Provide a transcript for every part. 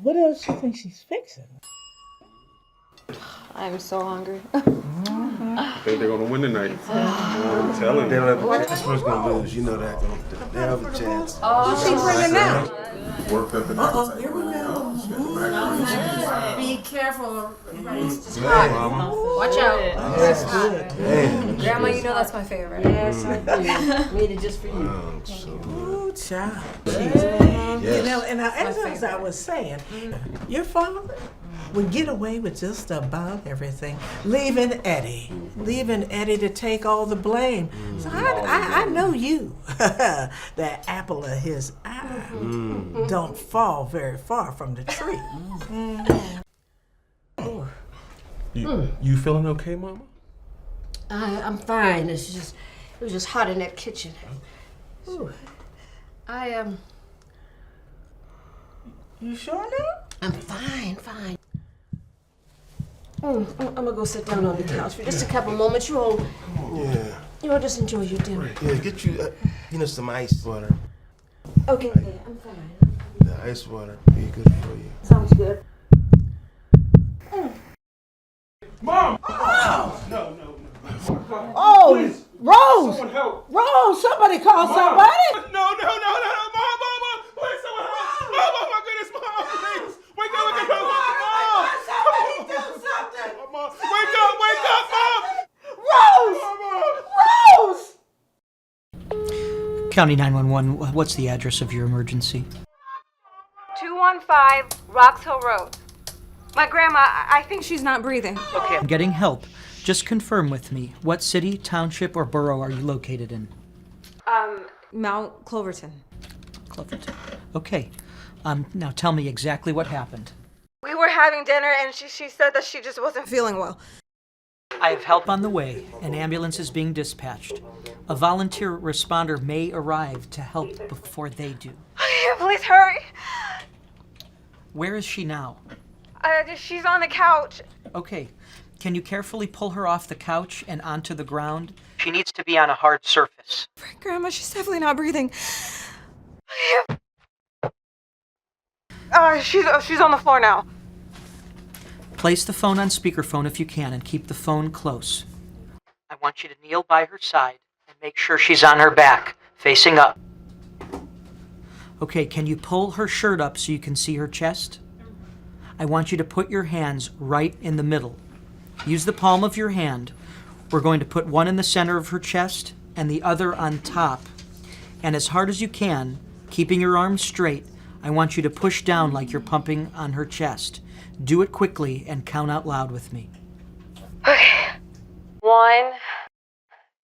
What else you think she's fixing? I'm so hungry. I think they're gonna win tonight. I'm telling They you. don't have a chance. Spurs gonna lose. You know that. They have a chance. Oh, she's bringing that. Worked up in Uh-oh, here we go. Be careful. It's hot. Watch out. That's good. Man, Grandma, you know that's my favorite. Yes, I do. Made it just for you. Ooh, child. yes. You know, and as I was saying, your father would get away with just about everything, leaving Eddie to take all the blame. So I know you, that apple of his eye, don't fall very far from the tree. You feeling okay, Mama? I'm fine. It was just hot in that kitchen. Ooh. You sure now? I'm fine. I'm gonna go sit down on the couch for just a couple moments. You all just enjoy your dinner. Yeah, get you, some ice water. Okay, I'm fine. The ice water be good for you. Sounds good. Mom! Oh, Please. Rose! Someone help! Rose, somebody call somebody! No, Mom, please, someone help! Mom, oh my goodness, Mom, please! Wake up, Somebody do something! Mom! Wake up, Mom! Rose! Rose! County 911, what's the address of your emergency? 215 Rocks Hill Road. My grandma, I think she's not breathing. Okay, I'm getting help. Just confirm with me, what city, township, or borough are you located in? Mount Cloverton. Clifton. Okay. Now tell me exactly what happened. We were having dinner and she said that she just wasn't feeling well. I have help on the way. An ambulance is being dispatched. A volunteer responder may arrive to help before they do. Please hurry. Where is she now? She's on the couch. Okay. Can you carefully pull her off the couch and onto the ground? She needs to be on a hard surface. Grandma, she's definitely not breathing. She's on the floor now. Place the phone on speakerphone if you can and keep the phone close. I want you to kneel by her side and make sure she's on her back, facing up. Okay, can you pull her shirt up so you can see her chest? I want you to put your hands right in the middle. Use the palm of your hand. We're going to put one in the center of her chest and the other on top. And as hard as you can, keeping your arms straight, I want you to push down like you're pumping on her chest. Do it quickly and count out loud with me. Okay. 1,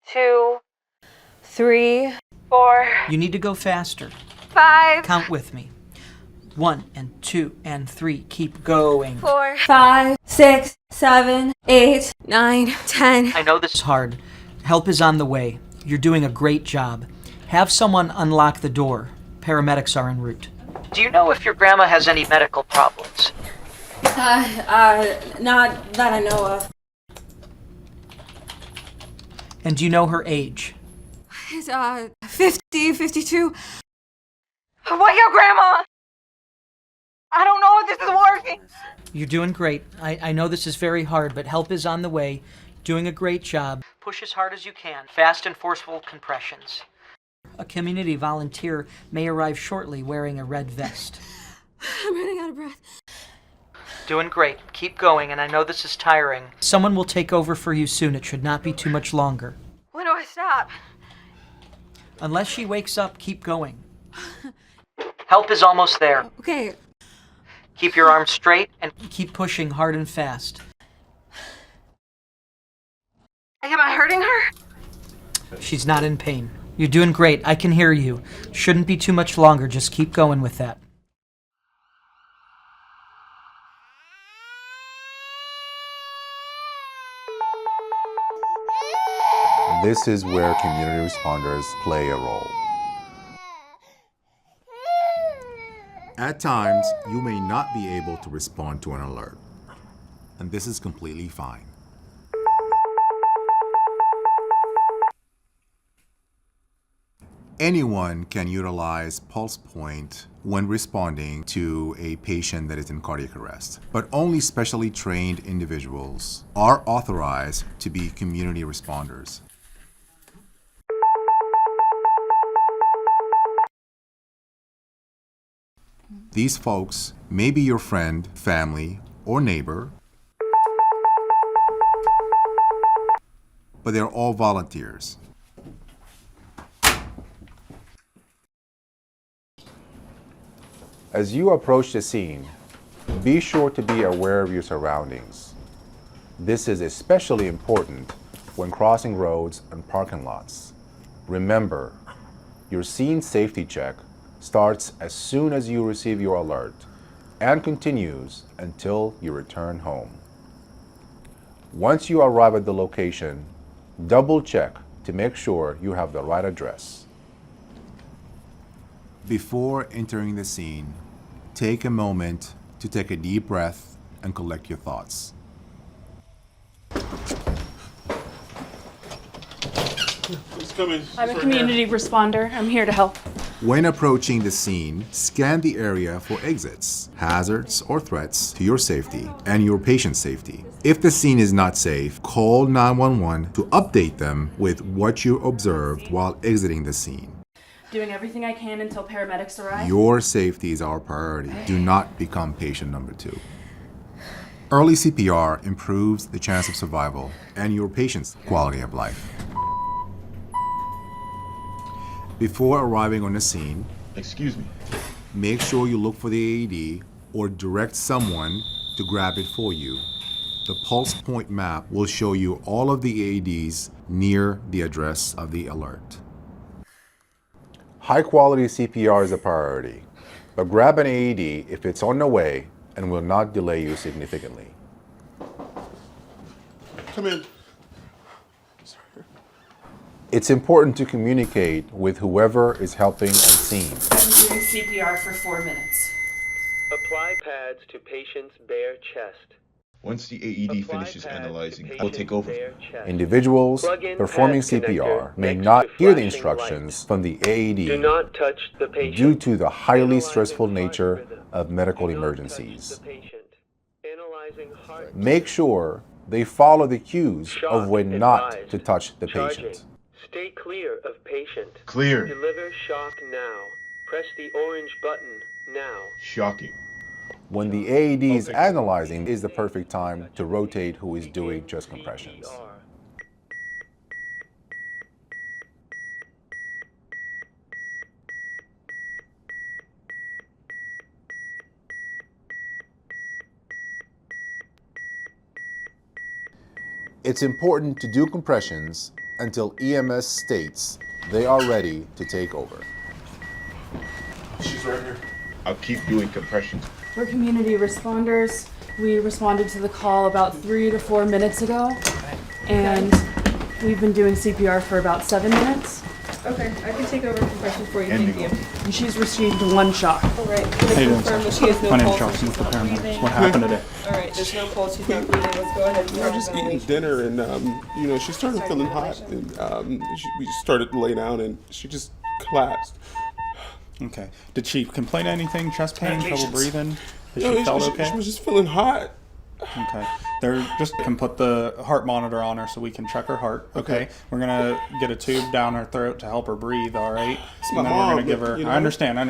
2, 3, 4, You need to go faster. 5, Count with me. 1 and 2 and 3. Keep going. 4, 5, 6, 7, 8, 9, 10. I know this is hard. Help is on the way. You're doing a great job. Have someone unlock the door. Paramedics are en route. Do you know if your grandma has any medical problems? Not that I know of. And do you know her age? It's 50, 52. Wake up, Grandma! I don't know if this is working. You're doing great. I know this is very hard, but help is on the way. Doing a great job. Push as hard as you can. Fast and forceful compressions. A community volunteer may arrive shortly wearing a red vest. I'm running out of breath. Doing great. Keep going, and I know this is tiring. Someone will take over for you soon. It should not be too much longer. When do I stop? Unless she wakes up, keep going. Help is almost there. Okay. Keep your arms straight and keep pushing hard and fast. Am I hurting her? She's not in pain. You're doing great. I can hear you. Shouldn't be too much longer. Just keep going with that. This is where community responders play a role. At times, you may not be able to respond to an alert, and this is completely fine. Anyone can utilize pulse point when responding to a patient that is in cardiac arrest, but only specially trained individuals are authorized to be community responders. These folks may be your friend, family, or neighbor, but they're all volunteers. As you approach the scene, be sure to be aware of your surroundings. This is especially important when crossing roads and parking lots. Remember, your scene safety check starts as soon as you receive your alert and continues until you return home. Once you arrive at the location, double check to make sure you have the right address. Before entering the scene, take a moment to take a deep breath and collect your thoughts. It's coming. I'm a community responder. I'm here to help. When approaching the scene, scan the area for exits, hazards, or threats to your safety and your patient's safety. If the scene is not safe, call 911 to update them with what you observed while exiting the scene. Doing everything I can until paramedics arrive. Your safety is our priority. Do not become patient number 2. Early CPR improves the chance of survival and your patient's quality of life. Before arriving on the scene, Excuse me. make sure you look for the AED or direct someone to grab it for you. The pulse point map will show you all of the AEDs near the address of the alert. High quality CPR is a priority, but grab an AED if it's on the way and will not delay you significantly. Come in. It's important to communicate with whoever is helping on scene. I'm doing CPR for 4 minutes. Apply pads to patient's bare chest. Once the AED finishes analyzing, we'll take over. Individuals performing CPR may not hear the instructions from the Do AED not touch the patient. due to the highly Analyzing stressful heart nature rhythm. of medical Do not touch emergencies. the patient. Analyzing heart Make sure they follow the cues of Shock when not advised. to touch the Charging. patient. Stay clear of patient. Clear. Deliver shock now. Press the orange button now. Shocking. When the AED is analyzing is the perfect time to rotate who is doing chest compressions. CPR. It's important to do compressions until EMS states they are ready to take over. She's right here. I'll keep doing compressions. We're community responders. We responded to the call about 3 to 4 minutes ago, and we've been doing CPR for about 7 minutes. Okay, I can take over compression for you. Ending Thank you. And she's received 1 shock. All right, can I confirm that she has no My name's pulse? Johnson with the She's not paramedics. breathing? What happened today? All right, there's no pulse. She's not breathing. Let's go ahead. We're just eating dinner, and she started feeling hot, and we just started to lay down, and she just collapsed. Okay. Did she complain anything? Chest pain, trouble breathing? Did No, she felt okay? She was just feeling hot. Okay. They're just can put the heart monitor on her so we can check her heart. Okay. We're gonna get a tube down her throat to help her breathe. All right. my And then we're mom, gonna give her. you know? I understand.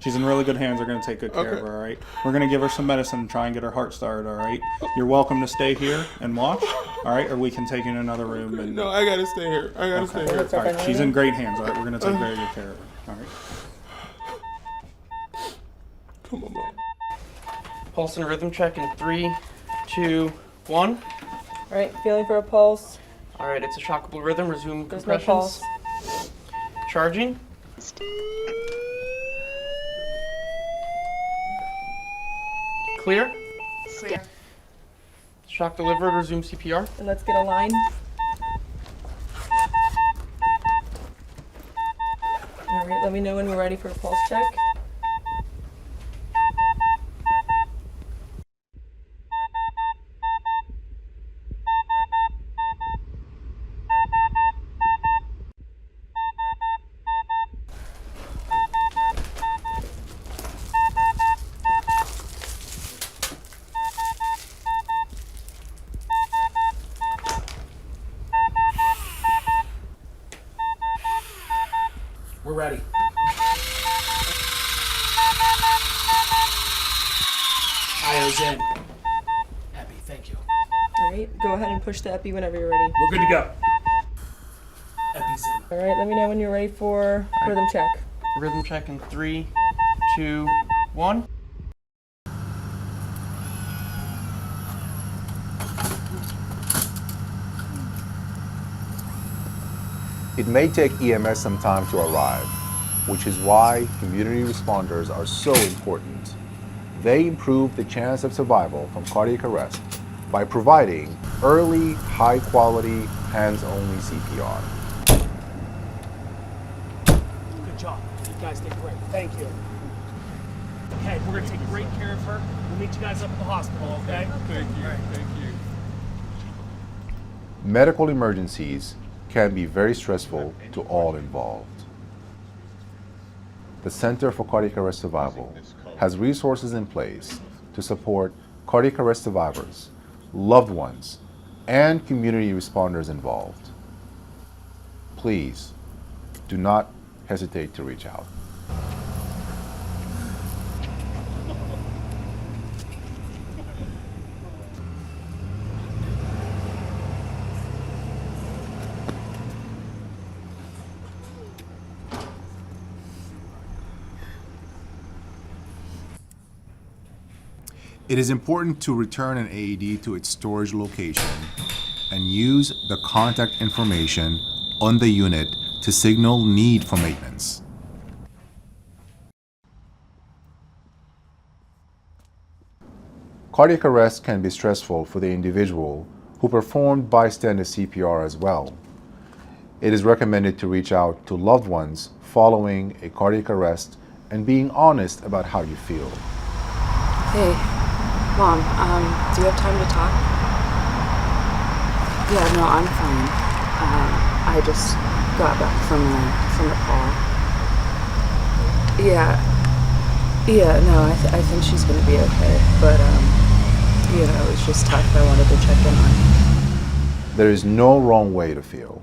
She's in really good hands. They're gonna take good care of Okay. her. All right. We're gonna give her some medicine and try and get her heart started. All right. You're welcome to stay here and watch. All right. Or we can take you in another room and. No, I gotta stay here. I gotta stay here. All right. She's in great hands. All right. We're gonna take very good care of her. All right. Come on, Mom. Pulse and rhythm check in 3, 2, 1. All right, feeling for a pulse. All right, it's a shockable rhythm. Resume There's no compressions. pulse. Charging. Clear. Clear. Shock delivered. Resume CPR. And let's get a line. All right, let me know when we're ready for a pulse check. Thank you. All right, go ahead and push the epi whenever you're ready. We're good to go. Epi's in. All right, let me know when you're ready for rhythm check. Rhythm check in 3, 2, 1. It may take EMS some time to arrive, which is why community responders are so important. They improve the chance of survival from cardiac arrest by providing early, high-quality, hands-only CPR. Good job. You guys did great. Thank you. Okay, we're gonna take great care of her. We'll meet you guys up at the hospital, okay? Thank you. Thank you. Medical emergencies can be very stressful to all involved. The Center for Cardiac Arrest Survival has resources in place to support cardiac arrest survivors, loved ones, and community responders involved. Please do not hesitate to reach out. It is important to return an AED to its storage location and use the contact information on the unit to signal need for maintenance. Cardiac arrest can be stressful for the individual who performed bystander CPR as well. It is recommended to reach out to loved ones following a cardiac arrest and being honest about how you feel. Hey, Mom, do you have time to talk? Yeah, no, I'm fine. I just got back from the call. Yeah, no, I think she's gonna be okay. But, you know, it was just tough. I wanted to check in on her. There is no wrong way to feel.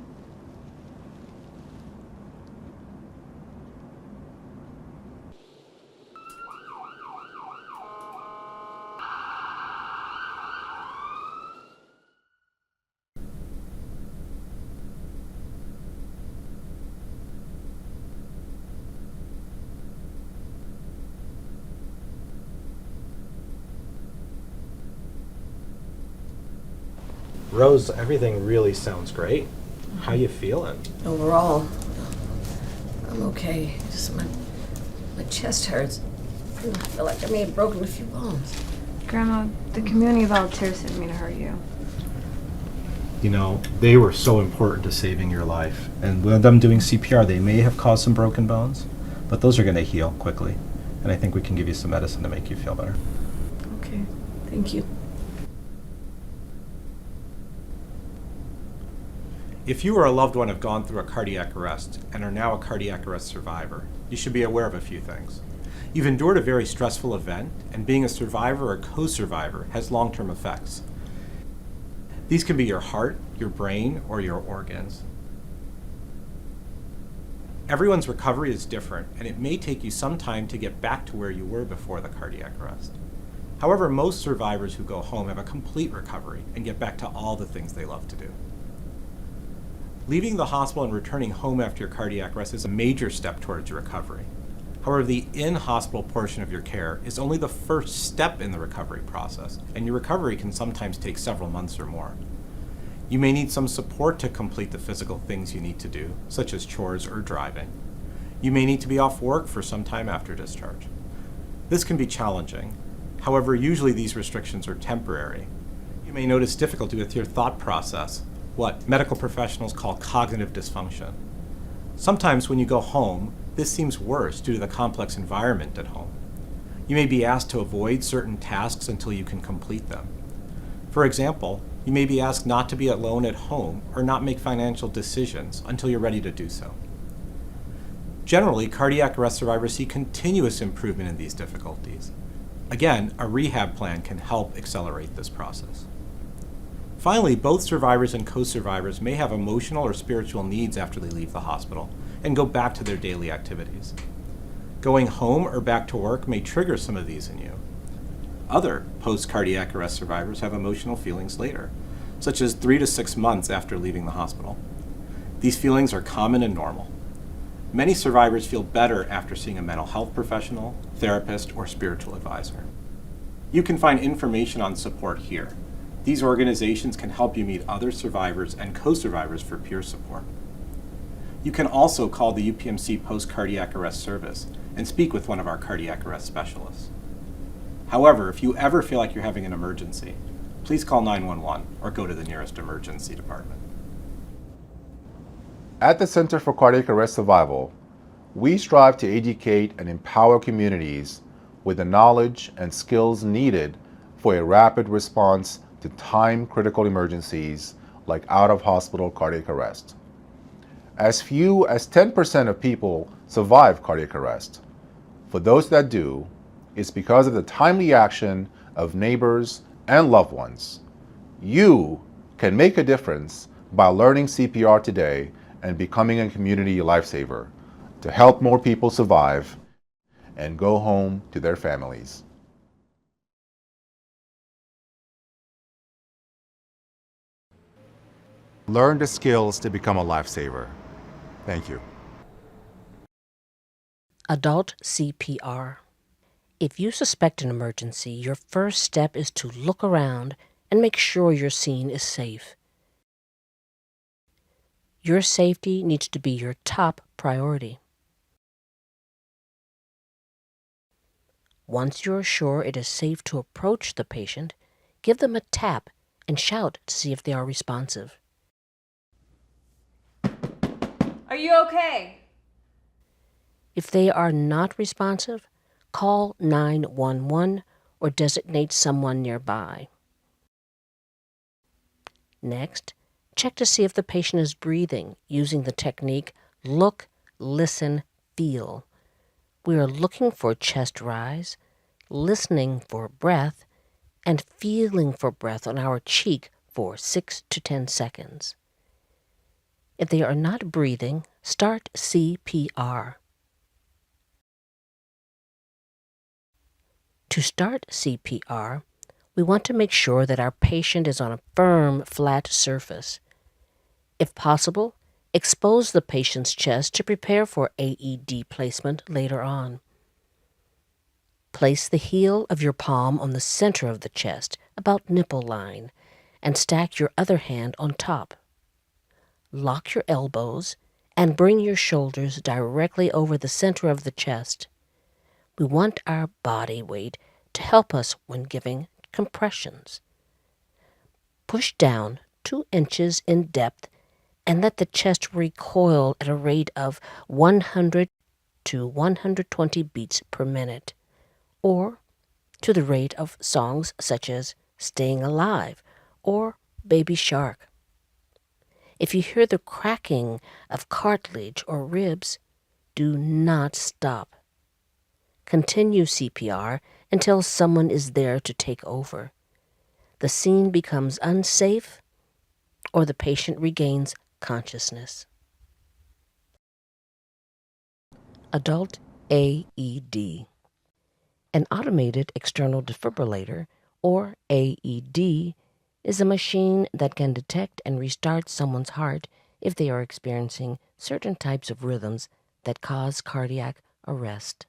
Rose, everything really sounds great. How you feeling? Overall, I'm okay. Just my chest hurts. I feel like I may have broken a few bones. Grandma, the community volunteers didn't mean to hurt you. You know, they were so important to saving your life. And with them doing CPR, they may have caused some broken bones, but those are going to heal quickly. And I think we can give you some medicine to make you feel better. Okay, thank you. If you or a loved one have gone through a cardiac arrest and are now a cardiac arrest survivor, you should be aware of a few things. You've endured a very stressful event, and being a survivor or co-survivor has long-term effects. These can be your heart, your brain, or your organs. Everyone's recovery is different, and it may take you some time to get back to where you were before the cardiac arrest. However, most survivors who go home have a complete recovery and get back to all the things they love to do. Leaving the hospital and returning home after your cardiac arrest is a major step towards your recovery. However, the in-hospital portion of your care is only the first step in the recovery process, and your recovery can sometimes take several months or more. You may need some support to complete the physical things you need to do, such as chores or driving. You may need to be off work for some time after discharge. This can be challenging. However, usually these restrictions are temporary. You may notice difficulty with your thought process, what medical professionals call cognitive dysfunction. Sometimes when you go home, this seems worse due to the complex environment at home. You may be asked to avoid certain tasks until you can complete them. For example, you may be asked not to be alone at home or not make financial decisions until you're ready to do so. Generally, cardiac arrest survivors see continuous improvement in these difficulties. Again, a rehab plan can help accelerate this process. Finally, both survivors and co-survivors may have emotional or spiritual needs after they leave the hospital and go back to their daily activities. Going home or back to work may trigger some of these in you. Other post-cardiac arrest survivors have emotional feelings later, such as 3 to 6 months after leaving the hospital. These feelings are common and normal. Many survivors feel better after seeing a mental health professional, therapist, or spiritual advisor. You can find information on support here. These organizations can help you meet other survivors and co-survivors for peer support. You can also call the UPMC Post-Cardiac Arrest Service and speak with one of our cardiac arrest specialists. However, if you ever feel like you're having an emergency, please call 911 or go to the nearest emergency department. At the Center for Cardiac Arrest Survival, we strive to educate and empower communities with the knowledge and skills needed for a rapid response to time-critical emergencies like out-of-hospital cardiac arrest. As few as 10% of people survive cardiac arrest. For those that do, it's because of the timely action of neighbors and loved ones. You can make a difference by learning CPR today and becoming a community lifesaver to help more people survive and go home to their families. Learn the skills to become a lifesaver. Thank you. Adult CPR. If you suspect an emergency, your first step is to look around and make sure your scene is safe. Your safety needs to be your top priority. Once you're sure it is safe to approach the patient, give them a tap and shout to see if they are responsive. Are you okay? If they are not responsive, call 911 or designate someone nearby. Next, check to see if the patient is breathing using the technique look, listen, feel. We are looking for chest rise, listening for breath, and feeling for breath on our cheek for 6 to 10 seconds. If they are not breathing, start CPR. To start CPR, we want to make sure that our patient is on a firm, flat surface. If possible, expose the patient's chest to prepare for AED placement later on. Place the heel of your palm on the center of the chest, about nipple line, and stack your other hand on top. Lock your elbows and bring your shoulders directly over the center of the chest. We want our body weight to help us when giving compressions. Push down 2 inches in depth and let the chest recoil at a rate of 100 to 120 beats per minute, or to the rate of songs such as Staying Alive or Baby Shark. If you hear the cracking of cartilage or ribs, do not stop. Continue CPR until someone is there to take over. The scene becomes unsafe or the patient regains consciousness. Adult AED. An automated external defibrillator, or AED, is a machine that can detect and restart someone's heart if they are experiencing certain types of rhythms that cause cardiac arrest.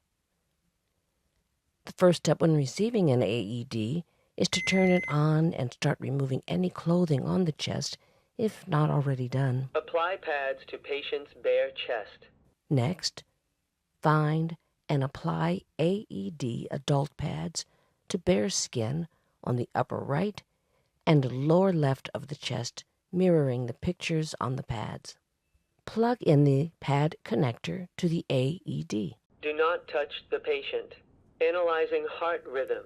The first step when receiving an AED is to turn it on and start removing any clothing on the chest, if not already done. Apply pads to patient's bare chest. Next, find and apply AED adult pads to bare skin on the upper right and lower left of the chest, mirroring the pictures on the pads. Plug in the pad connector to the AED. Do not touch the patient. Analyzing heart rhythm.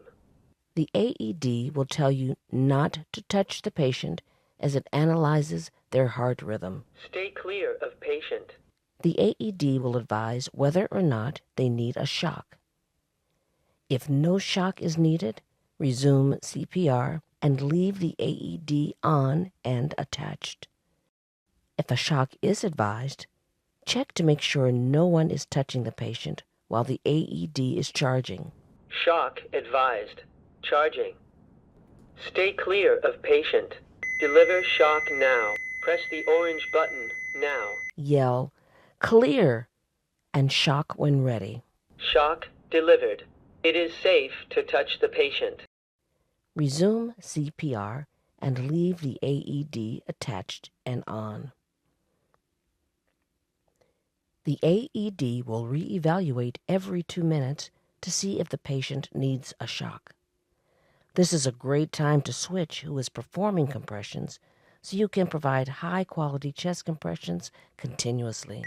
The AED will tell you not to touch the patient as it analyzes their heart rhythm. Stay clear of patient. The AED will advise whether or not they need a shock. If no shock is needed, resume CPR and leave the AED on and attached. If a shock is advised, check to make sure no one is touching the patient while the AED is charging. Shock advised. Charging. Stay clear of patient. Deliver shock now. Press the orange button now. Yell, "Clear!" and shock when ready. Shock delivered. It is safe to touch the patient. Resume CPR and leave the AED attached and on. The AED will re-evaluate every 2 minutes to see if the patient needs a shock. This is a great time to switch who is performing compressions so you can provide high-quality chest compressions continuously.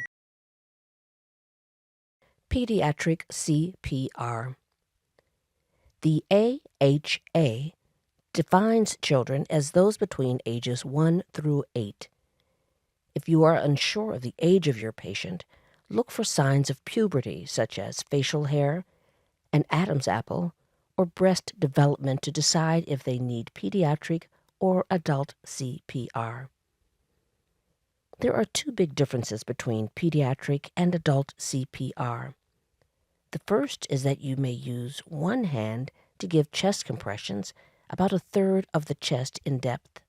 Pediatric CPR. The AHA defines children as those between ages 1 through 8. If you are unsure of the age of your patient, look for signs of puberty such as facial hair, an Adam's apple, or breast development to decide if they need pediatric or adult CPR. There are 2 big differences between pediatric and adult CPR. The first is that you may use one hand to give chest compressions about 1/3 of the chest in depth.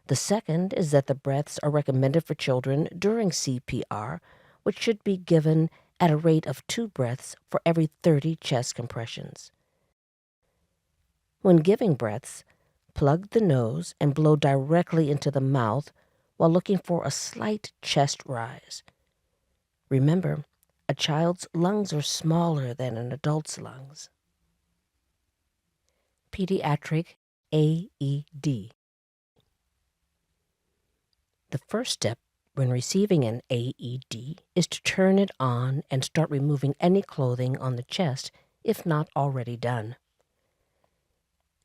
The second is that the breaths are recommended for children during CPR, which should be given at a rate of 2 breaths for every 30 chest compressions. When giving breaths, plug the nose and blow directly into the mouth while looking for a slight chest rise. Remember, a child's lungs are smaller than an adult's lungs. Pediatric AED. The first step when receiving an AED is to turn it on and start removing any clothing on the chest if not already done.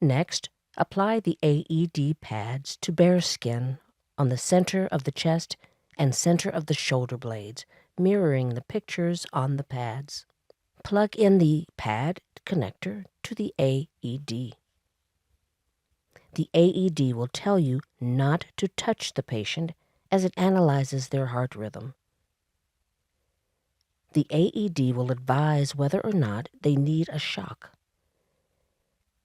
Next, apply the AED pads to bare skin on the center of the chest and center of the shoulder blades, mirroring the pictures on the pads. Plug in the pad connector to the AED. The AED will tell you not to touch the patient as it analyzes their heart rhythm. The AED will advise whether or not they need a shock.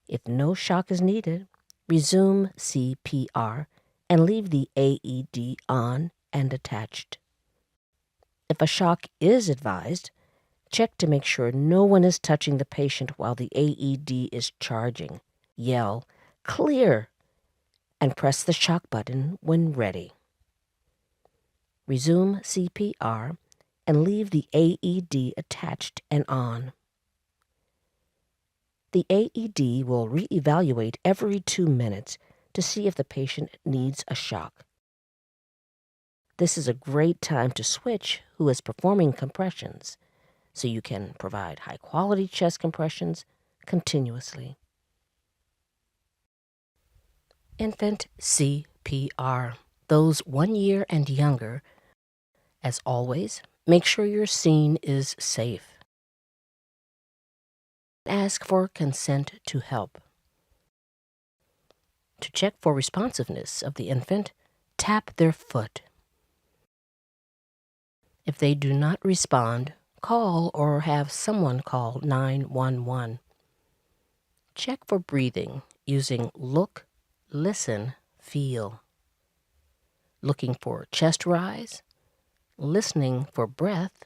If no shock is needed, resume CPR and leave the AED on and attached. If a shock is advised, check to make sure no one is touching the patient while the AED is charging. Yell, "Clear!" and press the shock button when ready. Resume CPR and leave the AED attached and on. The AED will re-evaluate every 2 minutes to see if the patient needs a shock. This is a great time to switch who is performing compressions, so you can provide high-quality chest compressions continuously. Infant CPR. Those 1 year and younger. As always, make sure your scene is safe. Ask for consent to help. To check for responsiveness of the infant, tap their foot. If they do not respond, call or have someone call 911. Check for breathing using look, listen, feel. Looking for chest rise, listening for breath,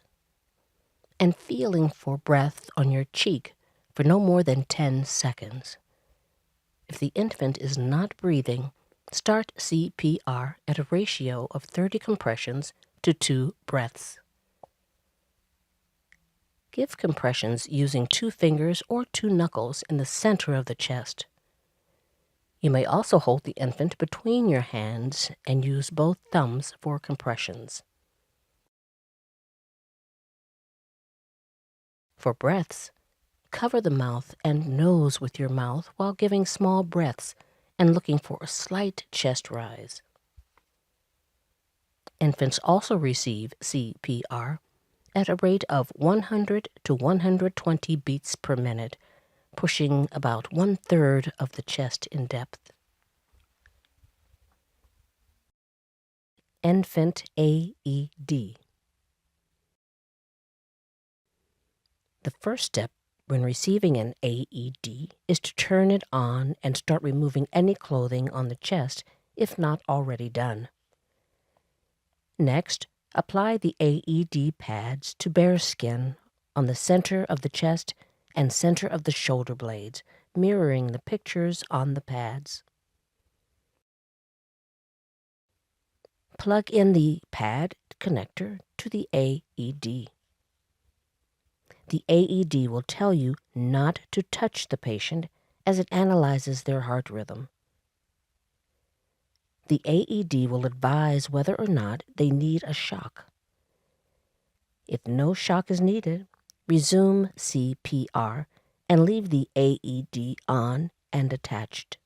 and feeling for breath on your cheek for no more than 10 seconds. If the infant is not breathing, start CPR at a ratio of 30 compressions to 2 breaths. Give compressions using 2 fingers or 2 knuckles in the center of the chest. You may also hold the infant between your hands and use both thumbs for compressions. For breaths, cover the mouth and nose with your mouth while giving small breaths and looking for a slight chest rise. Infants also receive CPR at a rate of 100 to 120 beats per minute, pushing about 1/3 of the chest in depth. Infant AED. The first step when receiving an AED is to turn it on and start removing any clothing on the chest if not already done. Next, apply the AED pads to bare skin on the center of the chest and center of the shoulder blades, mirroring the pictures on the pads. Plug in the pad connector to the AED. The AED will tell you not to touch the patient as it analyzes their heart rhythm. The AED will advise whether or not they need a shock. If no shock is needed, resume CPR and leave the AED on and attached.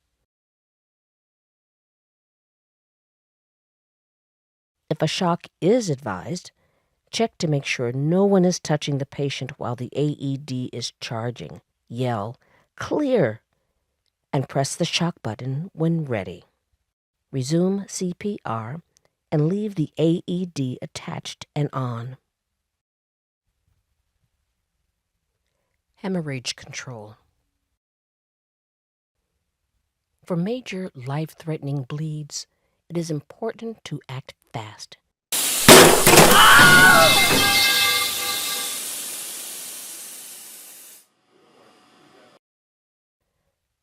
If a shock is advised, check to make sure no one is touching the patient while the AED is charging. Yell, "Clear!" and press the shock button when ready. Resume CPR and leave the AED attached and on. Hemorrhage control. For major life-threatening bleeds, it is important to act fast.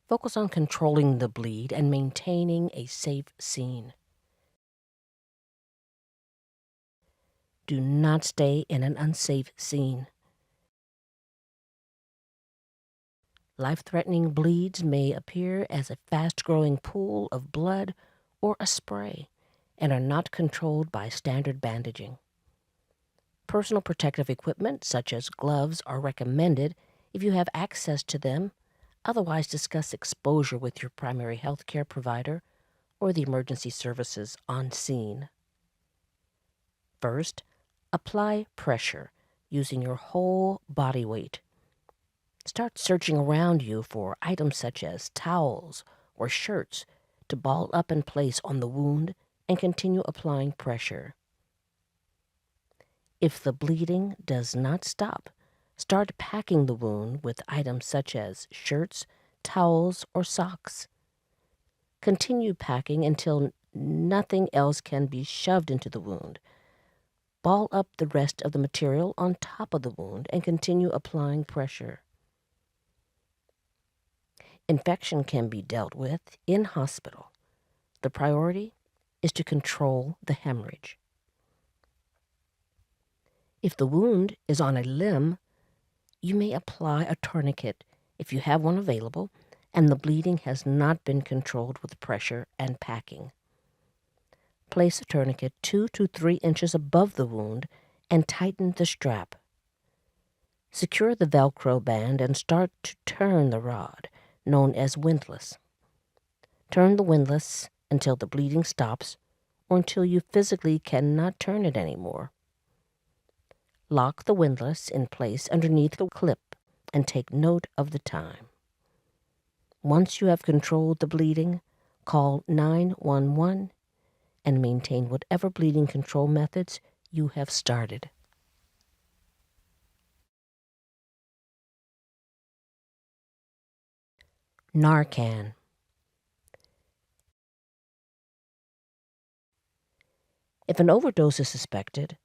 Focus on controlling the bleed and maintaining a safe scene. Do not stay in an unsafe scene. Life-threatening bleeds may appear as a fast-growing pool of blood or a spray and are not controlled by standard bandaging. Personal protective equipment such as gloves are recommended if you have access to them. Otherwise, discuss exposure with your primary health care provider or the emergency services on scene. First, apply pressure using your whole body weight. Start searching around you for items such as towels or shirts to ball up in place on the wound and continue applying pressure. If the bleeding does not stop, start packing the wound with items such as shirts, towels, or socks. Continue packing until nothing else can be shoved into the wound. Ball up the rest of the material on top of the wound and continue applying pressure. Infection can be dealt with in hospital. The priority is to control the hemorrhage. If the wound is on a limb, you may apply a tourniquet if you have one available and the bleeding has not been controlled with pressure and packing. Place a tourniquet 2 to 3 inches above the wound and tighten the strap. Secure the Velcro band and start to turn the rod, known as windlass. Turn the windlass until the bleeding stops or until you physically cannot turn it anymore. Lock the windlass in place underneath the clip and take note of the time. Once you have controlled the bleeding, call 911 and maintain whatever bleeding control methods you have started. Narcan. If an overdose is suspected,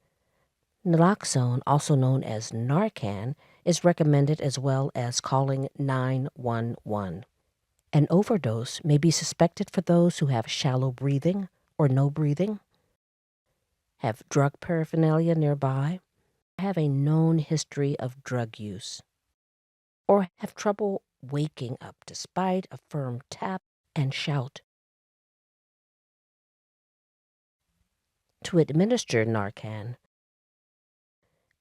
naloxone, also known as Narcan, is recommended as well as calling 911. An overdose may be suspected for those who have shallow breathing or no breathing, have drug paraphernalia nearby, have a known history of drug use, or have trouble waking up despite a firm tap and shout. To administer Narcan,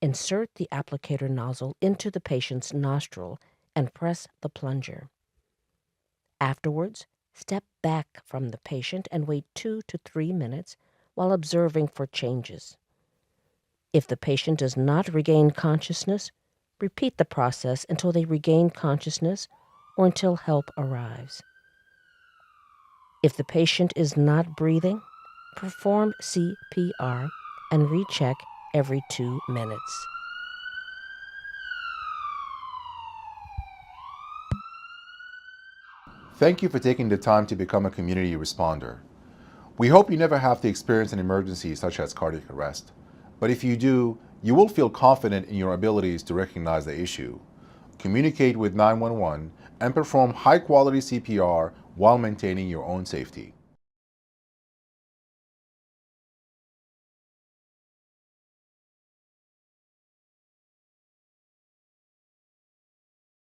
insert the applicator nozzle into the patient's nostril and press the plunger. Afterwards, step back from the patient and wait 2 to 3 minutes while observing for changes. If the patient does not regain consciousness, repeat the process until they regain consciousness or until help arrives. If the patient is not breathing, perform CPR and recheck every 2 minutes. Thank you for taking the time to become a community responder. We hope you never have to experience an emergency such as cardiac arrest, but if you do, you will feel confident in your abilities to recognize the issue, communicate with 911, and perform high-quality CPR while maintaining your own safety.